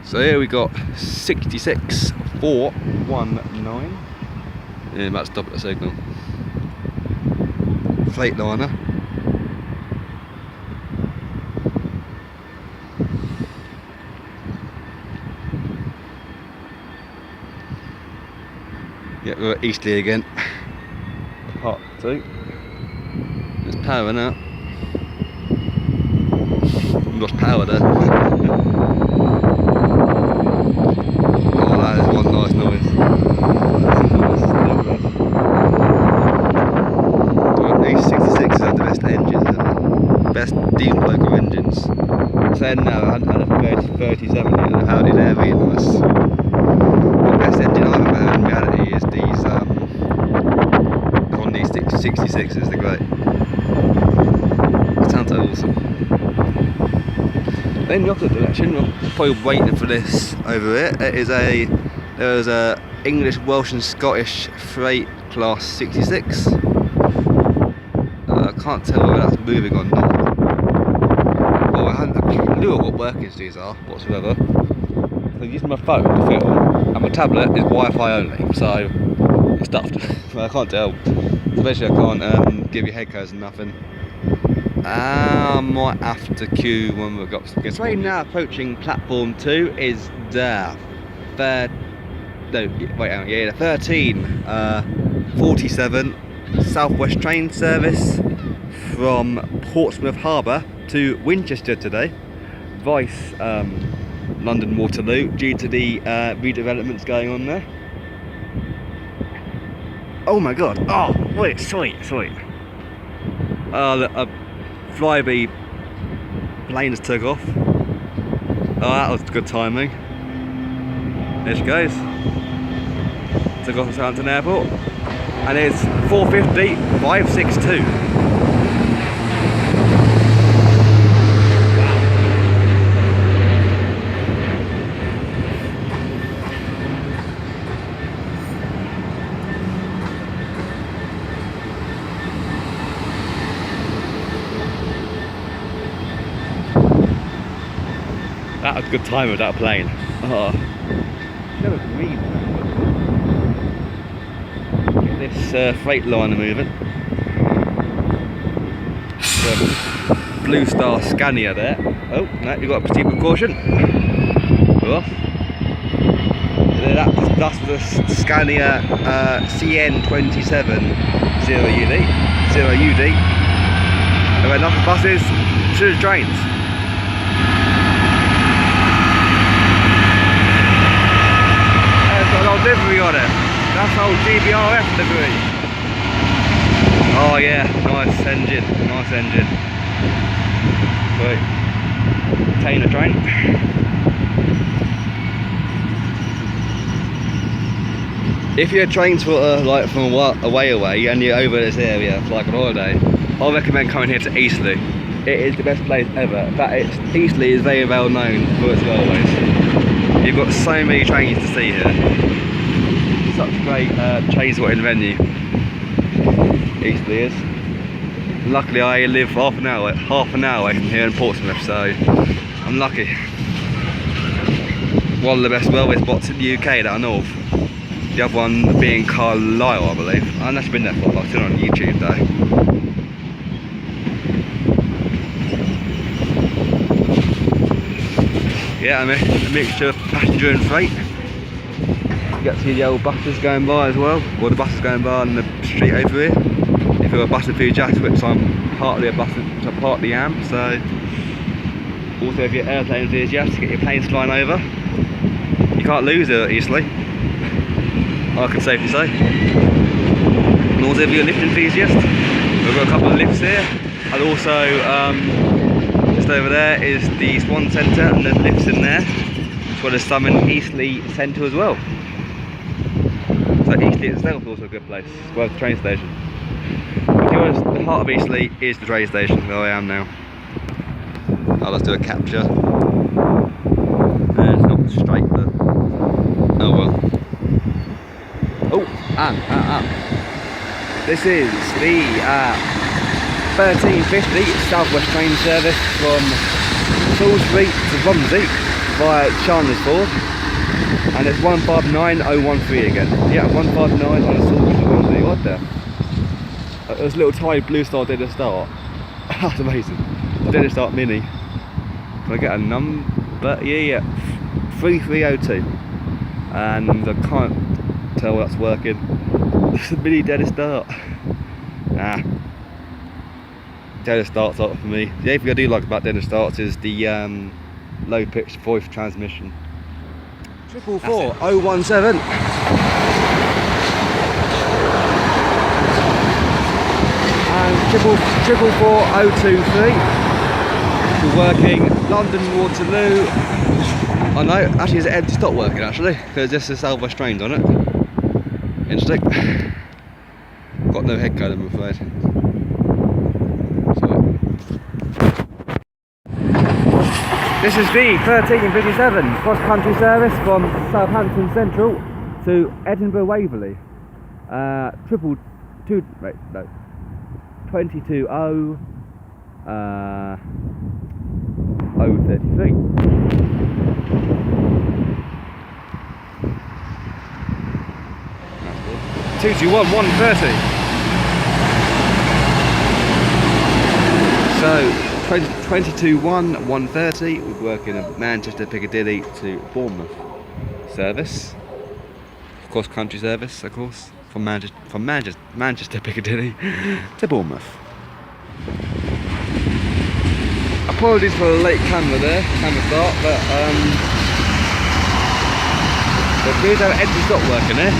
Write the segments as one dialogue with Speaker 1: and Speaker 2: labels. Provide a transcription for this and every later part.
Speaker 1: So here we got 66419. Yeah, about to stop at the signal. Freightliner. Yeah, we're at Eastleigh again. Part 2. There's power now. We've lost power there. Oh, that is one nice noise. These 66s have the best engines, isn't it? Best diesel local engines. Saying now, I had a 37 and a Howdy there, really nice. The best engine I've ever had in reality is these on these 66s, they're great. It sounds awesome. In the opposite direction, we're probably waiting for this over here. There's a English, Welsh and Scottish freight class 66. I can't tell whether that's moving or not. Well, I haven't a clue what workings these are whatsoever. So I'm using my phone to film, and my tablet is Wi-Fi only, so I'm stuffed. I can't tell. Especially I can't give you head codes and nothing. I might have to queue when we've got to get train now approaching platform 2 is the 1347 Southwest train service from Portsmouth Harbour to Winchester today, vice London Waterloo, due to the redevelopments going on there. Oh my god, oh wait, sweet. A Flyby plane just took off. Oh, that was good timing. There she goes. Took off from Southampton Airport. And it's 4:50.562. That was good time with that plane. Oh. Never green. Get this Freightliner moving. Blue Star Scania there. Oh, no, you've got to proceed with caution. Oh. That's the Scania CN27 0UD. There are enough buses to the trains. Livery on it. That's old GBRF livery. Oh yeah, nice engine. Right, container train. If you're a train spotter like from a way away and you're over this area for like a holiday, I recommend coming here to Eastleigh. It is the best place ever. In fact, Eastleigh is very well known for its railways. You've got so many trains to see here. Such a great train spotting venue. Eastleigh is. Luckily I live half an hour away from here in Portsmouth, so I'm lucky. One of the best railway spots in the UK that I know of. The other one being Carlisle, I believe. I haven't actually been there for, I've seen it on YouTube though. Yeah, I mean, a mixture of passenger and freight. You get to see the old buses going by as well, or the buses going by on the street over here. If you're a bus enthusiast, which I'm partly a bus, which I partly am, so. Also if you're an airplane enthusiast, you get your planes flying over. You can't lose it at Eastleigh, I can safely say. And also if you're a lift enthusiast, we've got a couple of lifts here, and also just over there is the Swan Centre and there's lifts in there, as well as some in Eastleigh Centre as well. So Eastleigh itself is also a good place, as well as the train station. But to be honest, the heart of Eastleigh is the train station, where I am now. I'll just do a capture. It's not straight, but oh well. Oh, this is the 1350 Southwest train service from Salisbury to Romsey. via Chandlersford, and it's 159013 again. Yeah, 159 on a Salisbury 1 what there. There's a little tiny blue star dead at the start. That's amazing. The dead at start mini. Can I get a number? Yeah, 3302. And I can't tell that's working. It's a mini dead at start. Nah. Dead at start's up for me. The only thing I do like about dead at starts is the low pitched voice transmission. 44017. And 44023. We're working London Waterloo. Oh no, actually it's empty stop working actually, because this is South West trains on it. Interesting. Got no head code I'm afraid. This is the 1357 cross country service from Southampton Central to Edinburgh Waverley. 220 033. 221 130. So 22-1 130. We're working a Manchester Piccadilly to Bournemouth service, cross country service, of course, from Manchester Piccadilly to Bournemouth. Apologies for the late camera start, but the appears to have empty stop working there.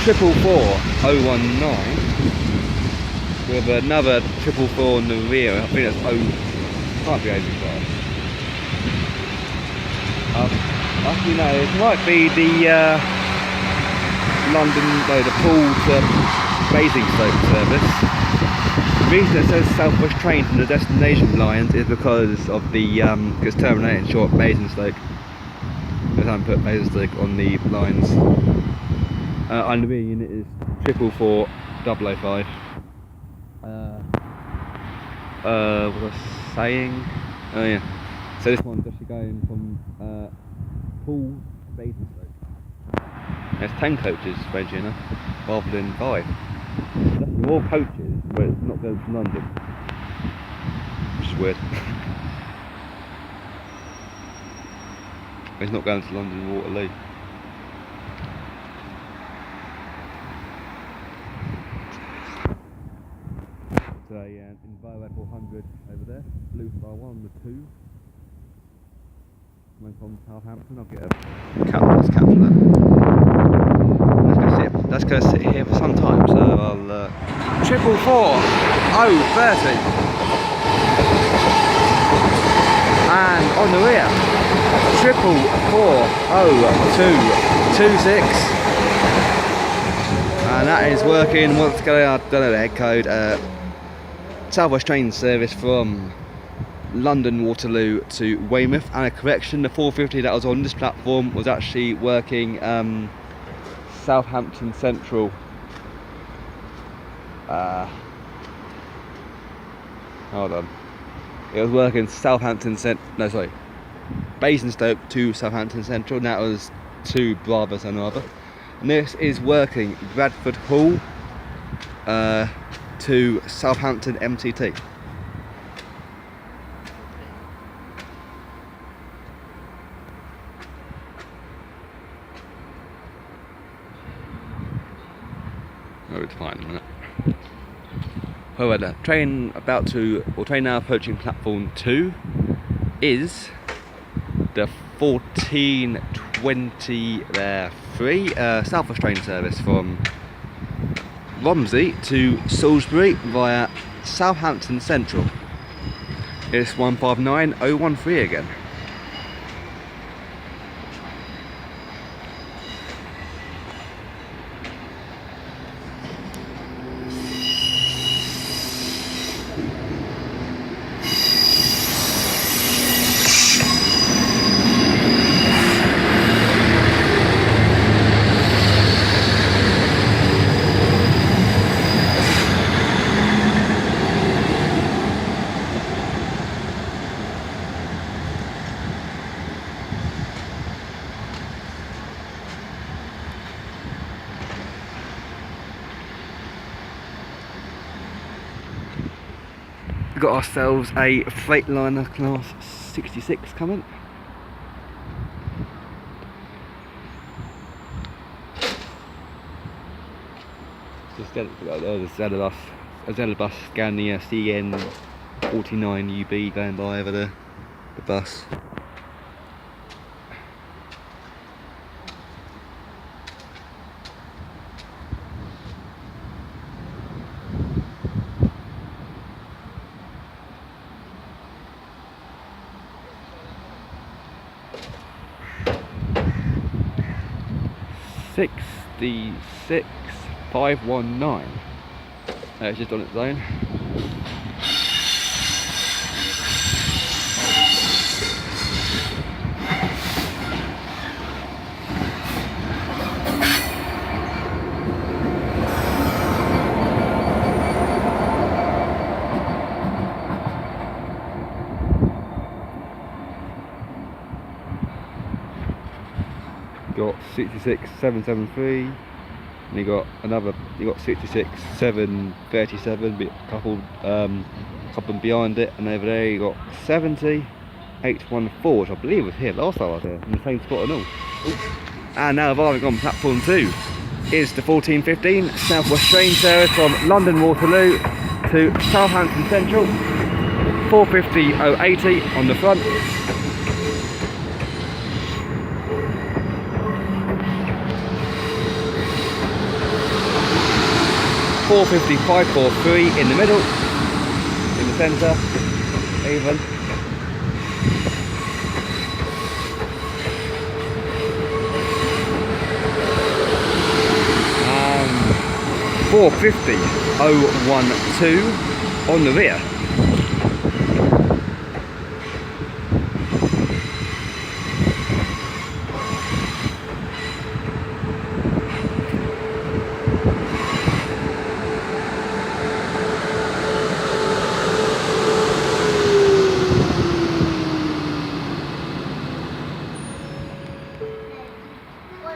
Speaker 1: 44019 with another 444 in the rear. I think that's can't be 85. Actually no, it might be the the Poole to Basingstoke service. The reason it says South West trains in the destination lines is because of the because terminating short Basingstoke. They haven't put Basingstoke on the lines. And the rear unit is 444 005. What was I saying? Oh yeah. So this one's actually going from Poole to Basingstoke. There's 10 coaches, strangely enough, rather than 5. There's more coaches, but it's not going to London. Which is weird. It's not going to London Waterloo. So yeah, Enviro 400 over there, Blue Star 1 with 2. Coming from Southampton, I'll get a capture. That's going to sit here for some time, so I'll 444 030. And on the rear, 444 026. And that is working. Once again, I don't know the head code. South West train service from London Waterloo to Weymouth, and a correction, the 450 that was on this platform was actually working Southampton Central. Hold on. It was working Basingstoke to Southampton Central, and that was to Bravo and Rather. And this is working Bradford Hall to Southampton MCT. Oh, it's fine in a minute. However, train now approaching platform 2 is the 1423 South West train service from Romsey to Salisbury via Southampton Central. It's 159013 again. We've got ourselves a Freightliner Class 66 coming. Just the Bus Scania CN 49 UB going by over the bus. $66,519. It's just on its own. Got 66,773, and you got 66,737, but a couple behind it, and over there you got 70,814, which I believe was here last time I was here, in the same spot and all. Ooh. And now arriving on platform 2 is the 1415 South West train service from London Waterloo to Southampton Central. 450,080 on the front. 450,543 in the middle, in the centre, even. And 450,012 on the rear.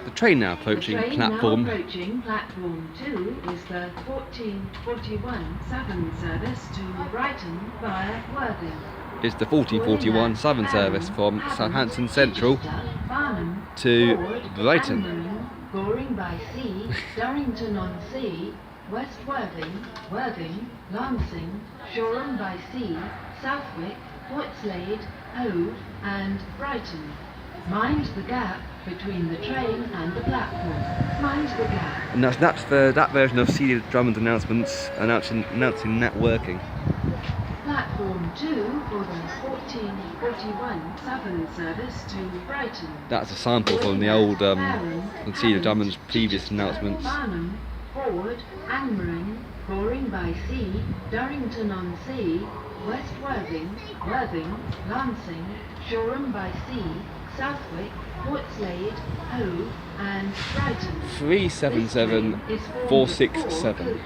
Speaker 1: The train now approaching platform.
Speaker 2: Approaching platform 2 is the 1441 Southern service to Brighton via Worthing.
Speaker 1: It's the 1441 Southern service from Southampton Central to Brighton.
Speaker 2: Goring by Sea, Durrington on Sea, West Worthing, Worthing, Lancing, Shoreham by Sea, Southwick, Portslade, Hove and Brighton. Mind the gap between the train and the platform. Mind the gap.
Speaker 1: And that's that version of CD Drummond's announcements announcing that working.
Speaker 2: Platform 2 for the 1441 Southern service to Brighton.
Speaker 1: That's a sample from the old CD Drummond's previous announcements.
Speaker 2: Barnum, Ford, Angmering, Goring by Sea, Durrington on Sea, West Worthing, Worthing, Lancing, Shoreham by Sea, Southwick, Portslade, Hove and Brighton.
Speaker 1: 377467.